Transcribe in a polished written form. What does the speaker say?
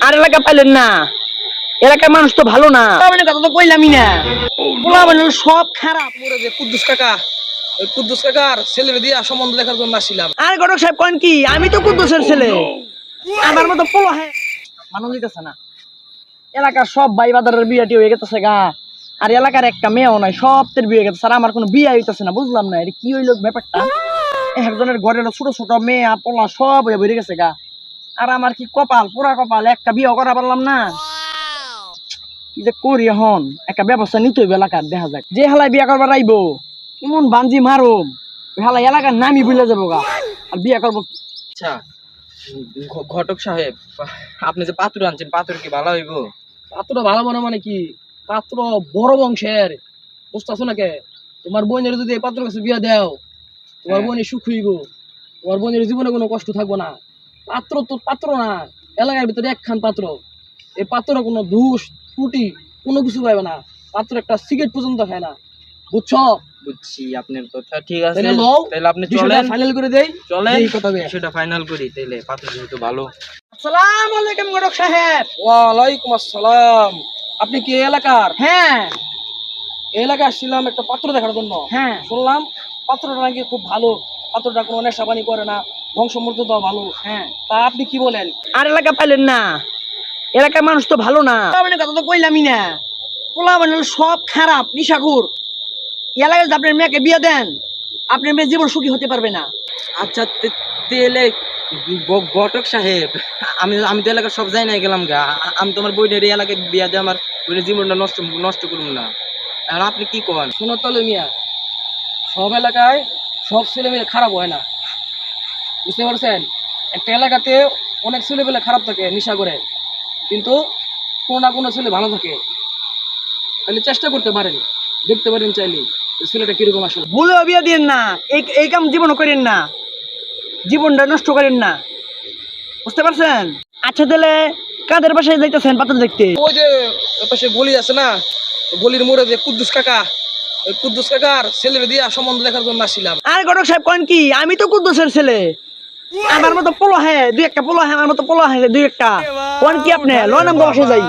আর এলাকা পাইলেন না, এলাকার মানুষ তো ভালো না। কথা তো কইলামই না, পোলা বানানো সব খারাপ। যে কুদ্দুস কাকা, ওই কুদ্দুস কাকার ছেলের দিয়া সম্বন্ধ দেখার জন্য আসছিলাম। আর ঘটক সাহেব কোন কি, আমি তো কুদ্দুসের ছেলে, আমার মতো পোলা হ্যাঁ মানুষ দিতেছে না। এলাকার সব ভাই বাদারের বিয়াটি হয়ে গেছে গা, আর এলাকার একটা মেয়েও নাই, সবদের বিয়ে গেছে। আর আমার কোনো বিয়ে হইতেছে না, বুঝলাম না এটা কি হইলো ব্যাপারটা। একজনের ঘরে ছোট ছোট মেয়ে পোলা সব হয়ে বেরিয়ে গেছে গা, আর আমার কি কপাল, পুরা কপাল, একটা বিয়ে করা পারলাম না। কি যে করি এখন, একটা ব্যবস্থা নিতে হইবে এলাকার। দেখা যাক, যে হালাই বিয়া করবার আইবো কেমন বাঞ্জি মারুম, হালাই এলাকার নামই ভুলে যাবো গা, আর বিয়া করবো। আচ্ছা ঘটক সাহেব, আপনি যে পাত্র আনছেন, পাত্র কি ভালো হইব? পাত্র ভালো মনে মানে কি, পাত্র বড় বংশের, বুঝতেছো না কে? তোমার বোনের যদি এই পাত্র কাছে বিয়া দাও, তোমার বোনের সুখ হইব, তোমার বোনের জীবনে কোনো কষ্ট থাকবো না। পাত্র তো পাত্র না, এলাকার ভিতরে একখান পাত্র। এই পাত্র কোনো দোষ ত্রুটি কোনো কিছু পাইবে না। পাত্র একটা সিগারেট পর্যন্ত খায় না, বুঝছো? বুঝছি আপনার কথা, ঠিক আছে। তাহলে আপনি চলেন, ফাইনাল করে দেই। চলেন এই কথা সেটা ফাইনাল করি তাইলে, পাত্র যেহেতু ভালো। আসসালামু আলাইকুম ঘটক সাহেব। ওয়ালাইকুম আসসালাম। আপনি কি এই এলাকার? হ্যাঁ এই এলাকায় আসছিলাম একটা পাত্র দেখার জন্য। হ্যাঁ, শুনলাম পাত্রটা নাকি খুব ভালো, পাত্রটা কোনো নেশা পানি করে না, বংশমর্যাদাও ভালো। হ্যাঁ। তা আপনি কি বলেন? আর এলাকা পাইলেন না, এলাকার মানুষ তো ভালো না। কথা তো কইলামই না, পোলা বানানো সব খারাপ, নিশাখুর। এলাকায় যদি আপনার মেয়েকে বিয়ে দেন, আপনার মেয়ে জীবন সুখী হতে পারবে না। আচ্ছা তেলে ঘটক সাহেব, আমি আমি তো এলাকার সব যাই না গেলাম গা, আমি তোমার বইনের এই এলাকায় বিয়া দিয়ে আমার বইনের জীবনটা নষ্ট নষ্ট করুন না। এখন আপনি কি করেন? শোনো তাহলে মিয়া, সব এলাকায় সব ছেলে মেয়ে খারাপ হয় না, বুঝতে পারছেন? একটা এলাকাতে অনেক ছেলে পেলে খারাপ থাকে, নেশা করে, কিন্তু কোনো না কোনো ছেলে ভালো থাকে। তাহলে চেষ্টা করতে পারেন, দেখতে পারেন চাইলে ছেলেটা কিরকম আসলে। ভুলেও বিয়ে দিন না, এই কাম জীবনও করেন না, জীবনটা নষ্ট করেন না, বুঝতে পারছেন? আচ্ছা তাহলে কাদের বাসায় যাইতেছেন পাত্র দেখতে? ওই যে পাশে গলি আছে না, গলির মোড়ে যে কুদ্দুস কাকা, ওই কুদ্দুস কাকার ছেলের দিয়া সম্বন্ধ দেখার জন্য আসছিলাম। আর ঘটক সাহেব কোন কি, আমি তো কুদ্দুসের ছেলে, আমার মতো পোলা হ্যাঁ দুই একটা, পোলা হ্যাঁ আমার মতো পোলা হ্যাঁ দুই একটা। কোন কি আপনি লয় নম্বর বাসায় যাই।